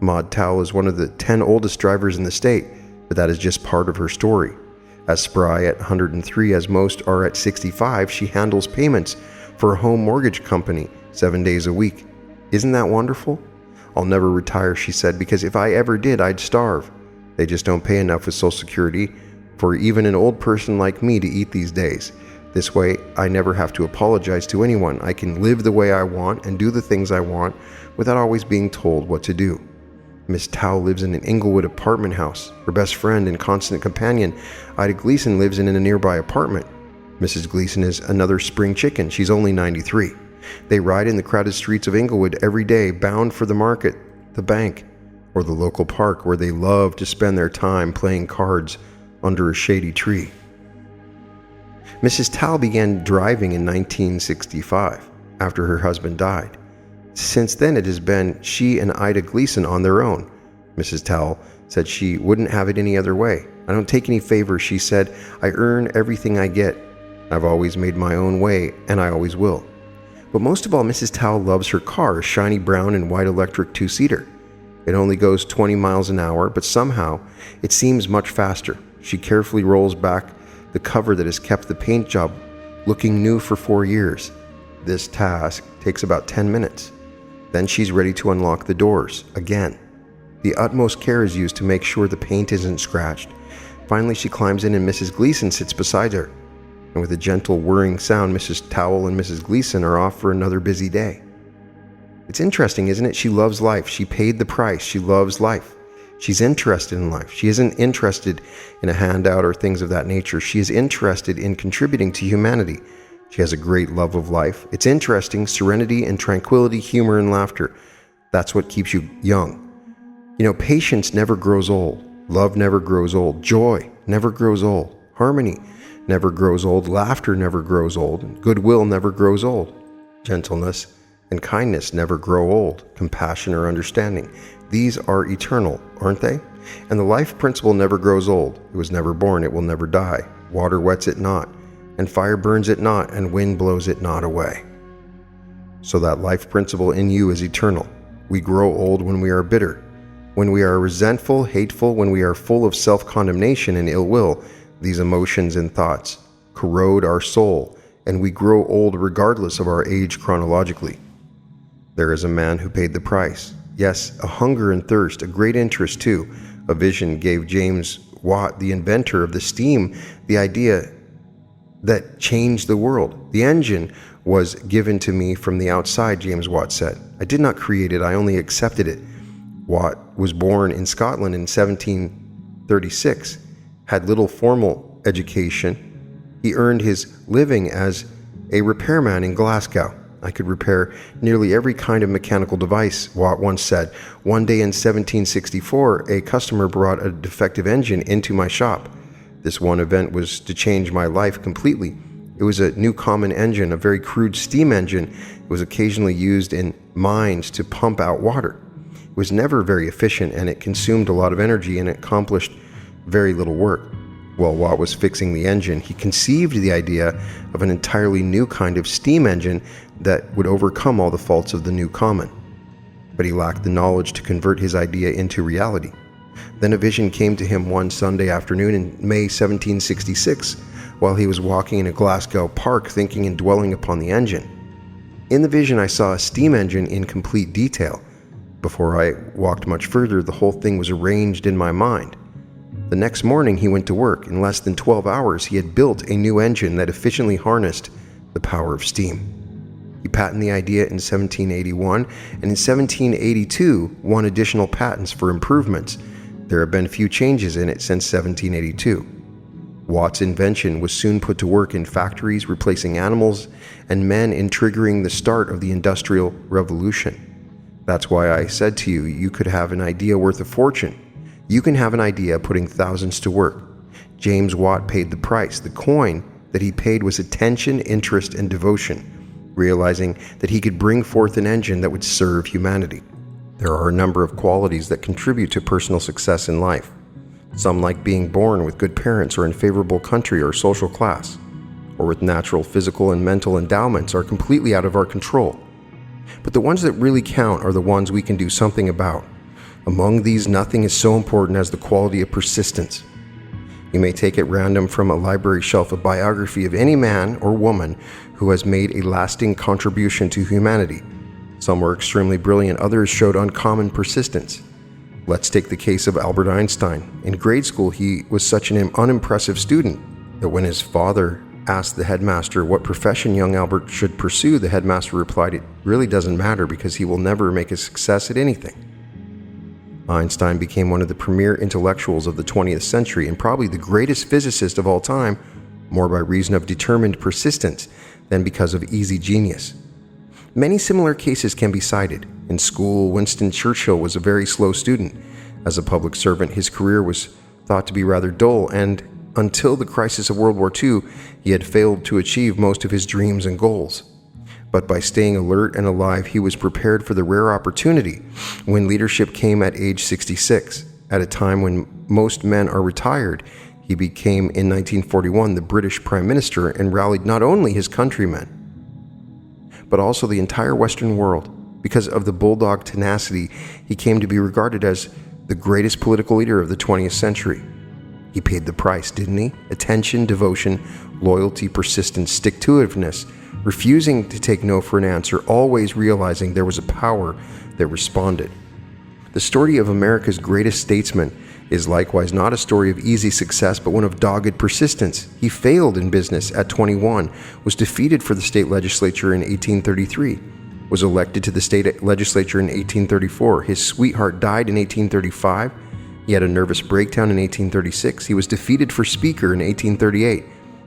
Maud Towle is one of the 10 oldest drivers in the state, but that is just part of her story. As spry at 103 as most are at 65, she handles payments for a home mortgage company 7 days a week. Isn't that wonderful? I'll never retire, she said, because if I ever did, I'd starve. They just don't pay enough with Social Security for even an old person like me to eat these days. This way, I never have to apologize to anyone. I can live the way I want and do the things I want without always being told what to do. Miss Towle lives in an Inglewood apartment house. Her best friend and constant companion, Ida Gleason, lives in a nearby apartment. Mrs. Gleason is another spring chicken. She's only 93. They ride in the crowded streets of Inglewood every day, bound for the market, the bank, or the local park where they love to spend their time playing cards under a shady tree. Mrs. Towle began driving in 1965, after her husband died. Since then, it has been she and Ida Gleason on their own. Mrs. Towle said she wouldn't have it any other way. I don't take any favors, she said. I earn everything I get. I've always made my own way, and I always will. But most of all, Mrs. Towle loves her car, a shiny brown and white electric two-seater. It only goes 20 miles an hour, but somehow it seems much faster. She carefully rolls back the cover that has kept the paint job looking new for 4 years. This task takes about 10 minutes. Then she's ready to unlock the doors again. The utmost care is used to make sure the paint isn't scratched. Finally, she climbs in and Mrs. Gleason sits beside her. And with a gentle whirring sound, Mrs. Towle and Mrs. Gleason are off for another busy day. It's interesting, isn't it? She loves life. She paid the price. She loves life. She's interested in life. She isn't interested in a handout or things of that nature. She is interested in contributing to humanity. She has a great love of life. It's interesting, serenity and tranquility, humor and laughter. That's what keeps you young. You know, patience never grows old. Love never grows old. Joy never grows old. Harmony never grows old. Laughter never grows old. Goodwill never grows old. Gentleness and kindness never grow old. Compassion or understanding. These are eternal, aren't they? And the life principle never grows old. It was never born. It will never die. Water wets it not, and fire burns it not, and wind blows it not away. So that life principle in you is eternal. We grow old when we are bitter, when we are resentful, hateful, when we are full of self-condemnation and ill will. These emotions and thoughts corrode our soul, and we grow old regardless of our age chronologically. There is a man who paid the price. Yes, a hunger and thirst, a great interest too. A vision gave James Watt, the inventor of the steam, the idea that changed the world. The engine was given to me from the outside, James Watt said. I did not create it, I only accepted it. Watt was born in Scotland in 1736, had little formal education. He earned his living as a repairman in Glasgow. I could repair nearly every kind of mechanical device, Watt once said. One day in 1764, a customer brought a defective engine into my shop. This one event was to change my life completely. It was a new common engine, a very crude steam engine. It was occasionally used in mines to pump out water. It was never very efficient, and it consumed a lot of energy and accomplished very little work. While Watt was fixing the engine, he conceived the idea of an entirely new kind of steam engine that would overcome all the faults of the new common. But he lacked the knowledge to convert his idea into reality. Then a vision came to him one Sunday afternoon in May 1766, while he was walking in a Glasgow park thinking and dwelling upon the engine. In the vision, I saw a steam engine in complete detail. Before I walked much further, the whole thing was arranged in my mind. The next morning, he went to work. In less than 12 hours, he had built a new engine that efficiently harnessed the power of steam. He patented the idea in 1781, and in 1782 won additional patents for improvements. There have been few changes in it since 1782. Watt's invention was soon put to work in factories, replacing animals and men in triggering the start of the Industrial Revolution. That's why I said to you, you could have an idea worth a fortune. You can have an idea putting thousands to work. James Watt paid the price. The coin that he paid was attention, interest, and devotion, realizing that he could bring forth an engine that would serve humanity. There are a number of qualities that contribute to personal success in life. Some, like being born with good parents or in favorable country or social class, or with natural physical and mental endowments, are completely out of our control. But the ones that really count are the ones we can do something about. Among these, nothing is so important as the quality of persistence. You may take at random from a library shelf a biography of any man or woman who has made a lasting contribution to humanity. Some were extremely brilliant, others showed uncommon persistence. Let's take the case of Albert Einstein. In grade school, he was such an unimpressive student that when his father asked the headmaster what profession young Albert should pursue, the headmaster replied, "It really doesn't matter because he will never make a success at anything." Einstein became one of the premier intellectuals of the 20th century and probably the greatest physicist of all time, more by reason of determined persistence than because of easy genius. Many similar cases can be cited. In school, Winston Churchill was a very slow student. As a public servant, his career was thought to be rather dull, and until the crisis of World War II, he had failed to achieve most of his dreams and goals. But by staying alert and alive, he was prepared for the rare opportunity when leadership came at age 66. At a time when most men are retired, he became, in 1941, the British Prime Minister and rallied not only his countrymen, but also the entire Western world. Because of the bulldog tenacity, he came to be regarded as the greatest political leader of the 20th century. He paid the price, didn't he? Attention, devotion, loyalty, persistence, stick-to-itiveness, refusing to take no for an answer, always realizing there was a power that responded. The story of America's greatest statesman is likewise not a story of easy success, but one of dogged persistence. He failed in business at 21, was defeated for the state legislature in 1833, was elected to the state legislature in 1834. His sweetheart died in 1835. He had a nervous breakdown in 1836. He was defeated for speaker in 1838.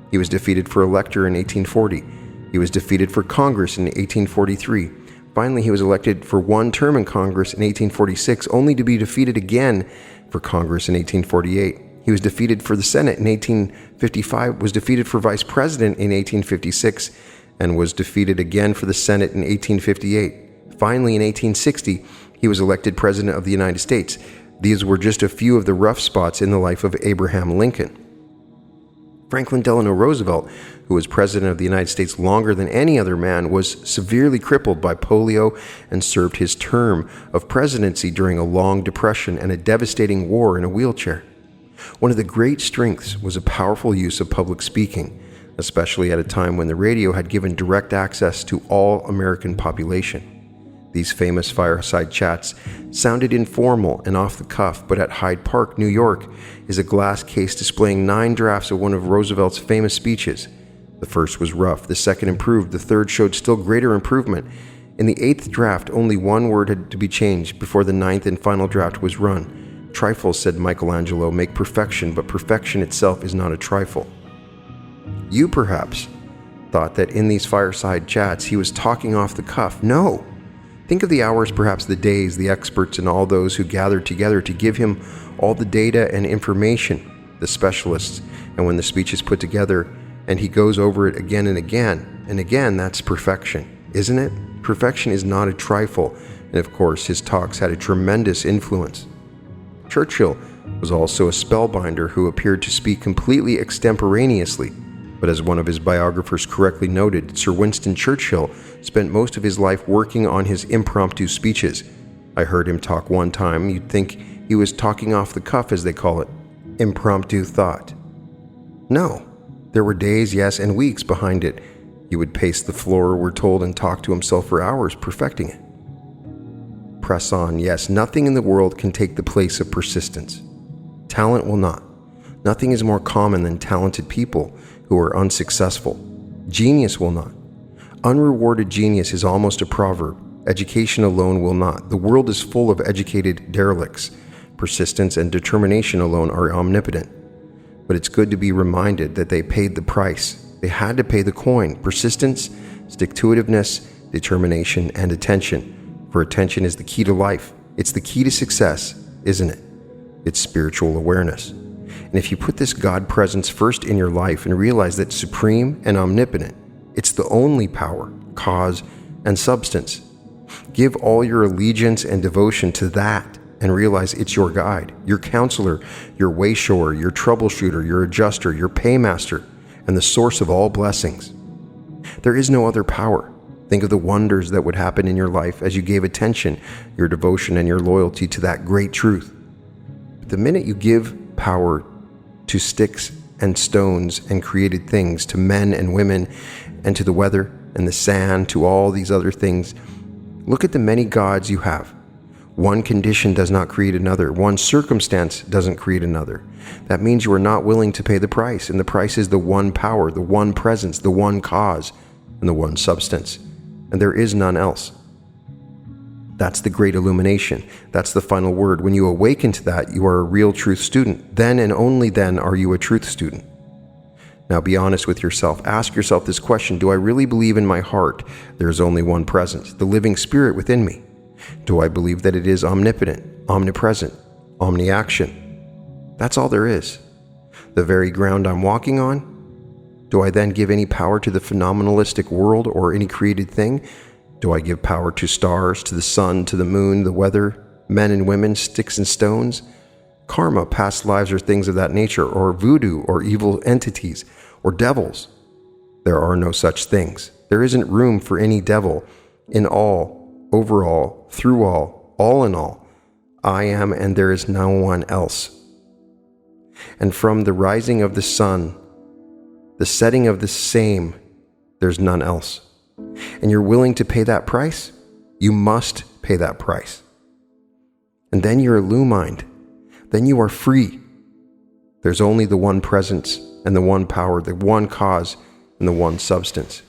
He was defeated for elector in 1840. He was defeated for Congress in 1843. Finally, he was elected for one term in Congress in 1846, only to be defeated again for Congress in 1848. He was defeated for the Senate in 1855, was defeated for vice president in 1856, and was defeated again for the Senate in 1858. Finally, in 1860, he was elected President of the United States. These were just a few of the rough spots in the life of Abraham Lincoln. Franklin Delano Roosevelt, who was President of the United States longer than any other man, was severely crippled by polio and served his term of presidency during a long depression and a devastating war in a wheelchair. One of the great strengths was a powerful use of public speaking, especially at a time when the radio had given direct access to all American population. These famous fireside chats sounded informal and off the cuff, but at Hyde Park, New York, is a glass case displaying 9 drafts of one of Roosevelt's famous speeches. The first was rough, the second improved, the third showed still greater improvement. In the 8th draft, only one word had to be changed before the 9th and final draft was run. "Trifles," said Michelangelo, "make perfection, but perfection itself is not a trifle." You perhaps thought that in these fireside chats he was talking off the cuff. No! Think of the hours, perhaps the days, the experts and all those who gathered together to give him all the data and information, the specialists, and when the speech is put together and he goes over it again and again, that's perfection, isn't it? Perfection is not a trifle, and of course his talks had a tremendous influence. Churchill was also a spellbinder who appeared to speak completely extemporaneously. But as one of his biographers correctly noted, Sir Winston Churchill spent most of his life working on his impromptu speeches. I heard him talk one time. You'd think he was talking off the cuff, as they call it. Impromptu thought. No, there were days, yes, and weeks behind it. He would pace the floor, we're told, and talk to himself for hours, perfecting it. Press on, yes, nothing in the world can take the place of persistence. Talent will not. Nothing is more common than talented people who are unsuccessful. Genius will not. Unrewarded genius is almost a proverb. Education alone will not. The world is full of educated derelicts. Persistence and determination alone are omnipotent. But it's good to be reminded that they paid the price. They had to pay the coin. Persistence, stick-to-itiveness, determination, and attention. For attention is the key to life. It's the key to success, isn't it? It's spiritual awareness. And if you put this God presence first in your life and realize that supreme and omnipotent, it's the only power, cause, and substance. Give all your allegiance and devotion to that and realize it's your guide, your counselor, your way shower, your troubleshooter, your adjuster, your paymaster, and the source of all blessings. There is no other power. Think of the wonders that would happen in your life as you gave attention, your devotion, and your loyalty to that great truth. But the minute you give power to sticks and stones and created things, to men and women, and to the weather and the sand, to all these other things, look at the many gods you have. One condition does not create another. One circumstance doesn't create another. That means you are not willing to pay the price, and the price is the one power, the one presence, the one cause, and the one substance. And there is none else. That's the great illumination. That's the final word. When you awaken to that, you are a real truth student. Then and only then are you a truth student. Now be honest with yourself. Ask yourself this question: do I really believe in my heart there is only one presence, the living spirit within me? Do I believe that it is omnipotent, omnipresent, omni-action? That's all there is. The very ground I'm walking on? Do I then give any power to the phenomenalistic world or any created thing? Do I give power to stars, to the sun, to the moon, the weather, men and women, sticks and stones? Karma, past lives, or things of that nature, or voodoo, or evil entities, or devils? There are no such things. There isn't room for any devil. In all, over all, through all in all, I am, and there is no one else. And from the rising of the sun, the setting of the same, there's none else. And you're willing to pay that price? You must pay that price. And then you're illumined. Then you are free. There's only the one presence and the one power, the one cause and the one substance.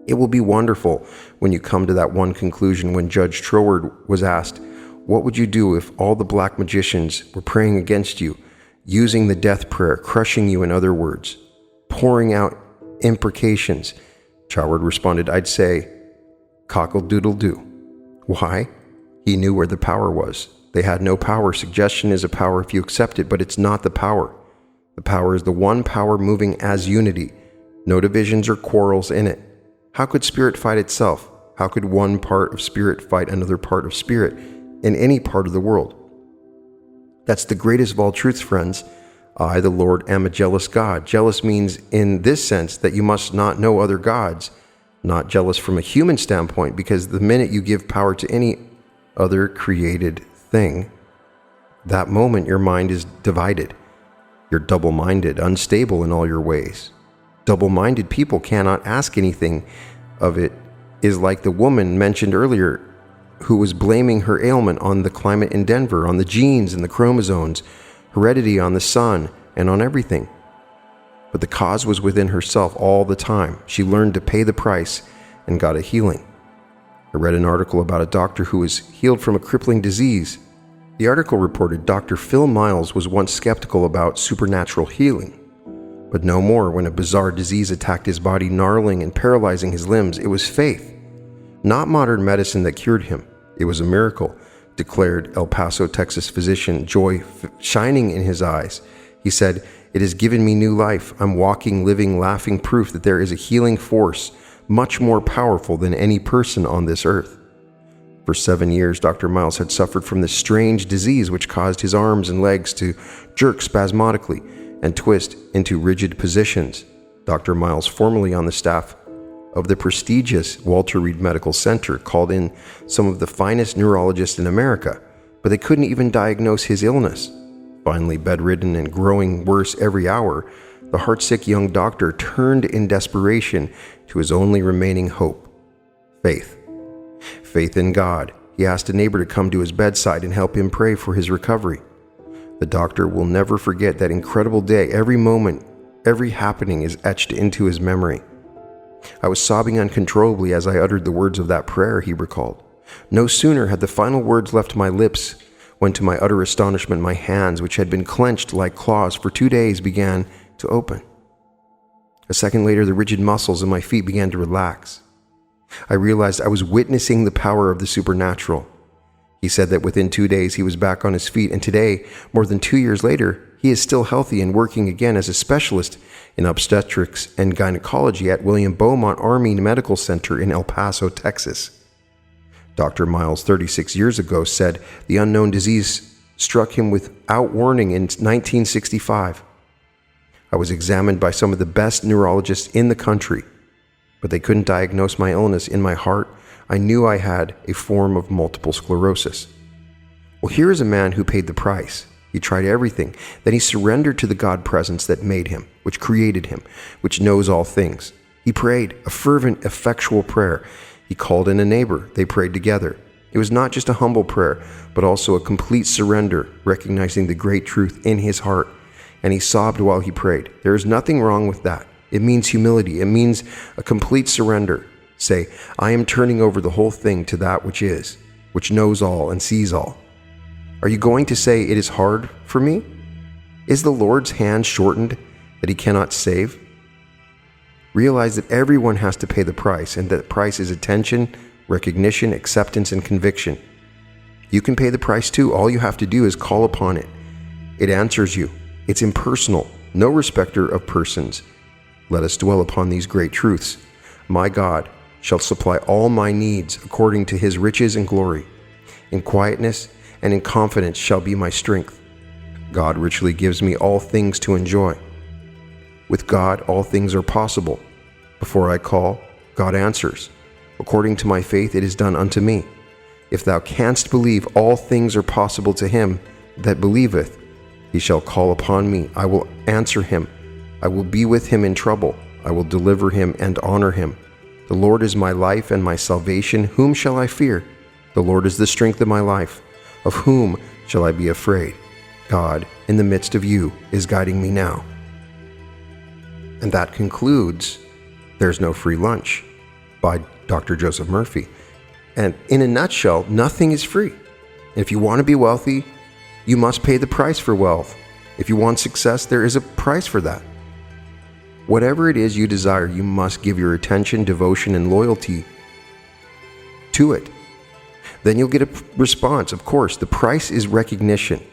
It will be wonderful when you come to that one conclusion. When Judge Troward was asked, what would you do if all the black magicians were praying against you, using the death prayer, crushing you, in other words, pouring out imprecations? Troward responded, I'd say, cockle-doodle-doo. Why? He knew where the power was. They had no power. Suggestion is a power if you accept it, but it's not the power. The power is the one power moving as unity. No divisions or quarrels in it. How could spirit fight itself? How could one part of spirit fight another part of spirit in any part of the world? That's the greatest of all truths, friends. I, the Lord, am a jealous God. Jealous means in this sense that you must not know other gods. Not jealous from a human standpoint, because the minute you give power to any other created thing, that moment your mind is divided. You're double-minded, unstable in all your ways. Double-minded people cannot ask anything of it. Is like the woman mentioned earlier who was blaming her ailment on the climate in Denver, on the genes and the chromosomes, heredity, on the sun, and on everything. But the cause was within herself all the time. She learned to pay the price and got a healing. I read an article about a doctor who was healed from a crippling disease. The article reported Dr. Phil Miles was once skeptical about supernatural healing. But no more. When a bizarre disease attacked his body, gnarling and paralyzing his limbs, it was faith, not modern medicine, that cured him. It was a miracle, declared El Paso, Texas physician, joy shining in his eyes. He said, "It has given me new life. I'm walking, living, laughing proof that there is a healing force much more powerful than any person on this earth." For 7 years, Dr. Miles had suffered from this strange disease which caused his arms and legs to jerk spasmodically and twist into rigid positions. Dr. Miles, formerly on the staff of the prestigious Walter Reed Medical Center, called in some of the finest neurologists in America, but they couldn't even diagnose his illness. Finally, bedridden and growing worse every hour, the heartsick young doctor turned in desperation to his only remaining hope: faith. Faith in God. He asked a neighbor to come to his bedside and help him pray for his recovery. The doctor will never forget that incredible day. Every moment, every happening is etched into his memory. I was sobbing uncontrollably as I uttered the words of that prayer, he recalled. No sooner had the final words left my lips when, to my utter astonishment, my hands, which had been clenched like claws for 2 days, began to open. A second later, the rigid muscles in my feet began to relax. I realized I was witnessing the power of the supernatural. He said that within 2 days he was back on his feet, and today, more than 2 years later, he is still healthy and working again as a specialist in obstetrics and gynecology at William Beaumont Army Medical Center in El Paso, Texas. Dr. Miles, 36 years ago, said the unknown disease struck him without warning in 1965. I was examined by some of the best neurologists in the country, but they couldn't diagnose my illness. In my heart, I knew I had a form of multiple sclerosis. Well, here is a man who paid the price. He tried everything. Then he surrendered to the God presence that made him, which created him, which knows all things. He prayed a fervent, effectual prayer. He called in a neighbor. They prayed together. It was not just a humble prayer, but also a complete surrender, recognizing the great truth in his heart. And he sobbed while he prayed. There is nothing wrong with that. It means humility. It means a complete surrender. Say, I am turning over the whole thing to that which is, which knows all and sees all. Are you going to say, it is hard for me? Is the Lord's hand shortened that he cannot save? Realize that everyone has to pay the price, and that price is attention, recognition, acceptance, and conviction. You can pay the price too. All you have to do is call upon it. It answers you. It's impersonal, no respecter of persons. Let us dwell upon these great truths. My God shall supply all my needs according to his riches and glory. In quietness and in confidence shall be my strength. God richly gives me all things to enjoy. With God, all things are possible. Before I call, God answers. According to my faith, it is done unto me. If thou canst believe, all things are possible to him that believeth. He shall call upon me. I will answer him. I will be with him in trouble. I will deliver him and honor him. The Lord is my life and my salvation. Whom shall I fear? The Lord is the strength of my life. Of whom shall I be afraid? God, in the midst of you, is guiding me now. And that concludes There's No Free Lunch by Dr. Joseph Murphy. And in a nutshell, nothing is free. If you want to be wealthy, you must pay the price for wealth. If you want success, there is a price for that. Whatever it is you desire, you must give your attention, devotion, and loyalty to it. Then you'll get a response. Of course, the price is recognition.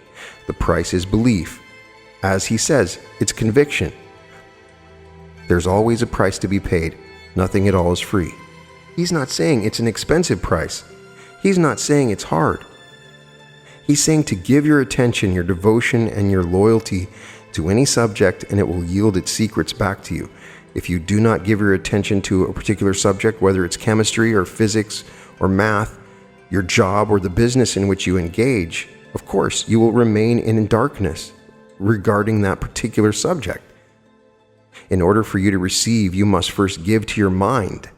The price is belief. As he says, it's conviction. There's always a price to be paid. Nothing at all is free. He's not saying it's an expensive price. He's not saying it's hard. He's saying to give your attention, your devotion, and your loyalty to any subject, and it will yield its secrets back to you. If you do not give your attention to a particular subject, whether it's chemistry or physics or math, your job or the business in which you engage, of course, you will remain in darkness regarding that particular subject. In order for you to receive, you must first give to your mind.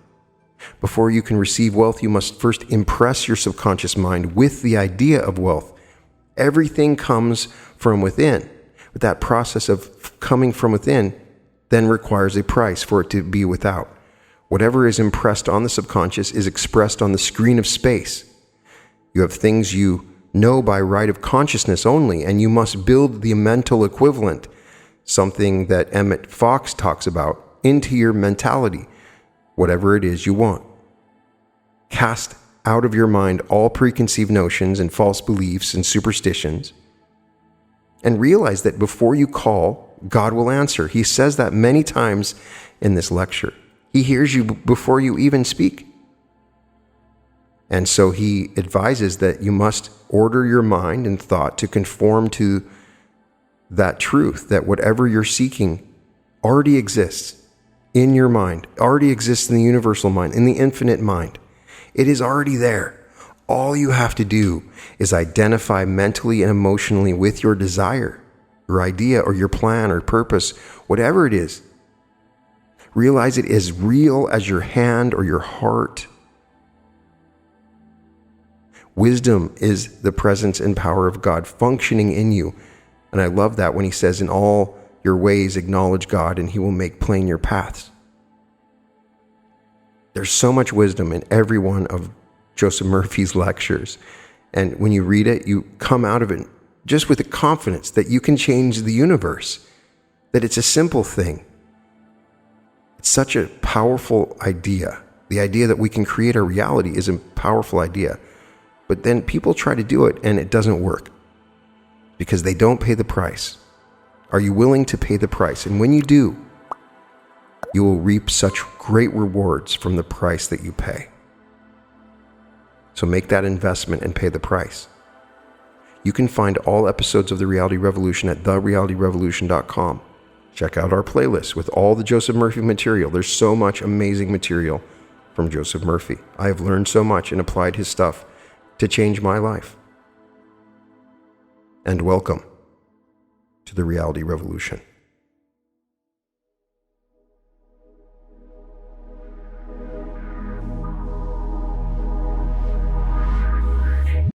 Before you can receive wealth, you must first impress your subconscious mind with the idea of wealth. Everything comes from within, but that process of coming from within then requires a price for it to be without. Whatever is impressed on the subconscious is expressed on the screen of space. You have things you know by right of consciousness only, and you must build the mental equivalent, something that Emmett Fox talks about, into your mentality, whatever it is you want. Cast out of your mind all preconceived notions and false beliefs and superstitions, and realize that before you call, God will answer. He says that many times in this lecture. He hears you before you even speak. And so he advises that you must order your mind and thought to conform to that truth, that whatever you're seeking already exists in your mind, already exists in the universal mind, in the infinite mind. It is already there. All you have to do is identify mentally and emotionally with your desire, your idea, or your plan or purpose, whatever it is. Realize it is real as your hand or your heart. Wisdom is the presence and power of God functioning in you. And I love that when he says, in all your ways acknowledge God and he will make plain your paths. There's so much wisdom in every one of Joseph Murphy's lectures. And when you read it, you come out of it just with the confidence that you can change the universe, that it's a simple thing. It's such a powerful idea. The idea that we can create our reality is a powerful idea. But then people try to do it and it doesn't work because they don't pay the price. Are you willing to pay the price? And when you do, you will reap such great rewards from the price that you pay. So make that investment and pay the price. You can find all episodes of The Reality Revolution at therealityrevolution.com. Check out our playlist with all the Joseph Murphy material. There's so much amazing material from Joseph Murphy. I have learned so much and applied his stuff to change my life. And welcome to The Reality Revolution.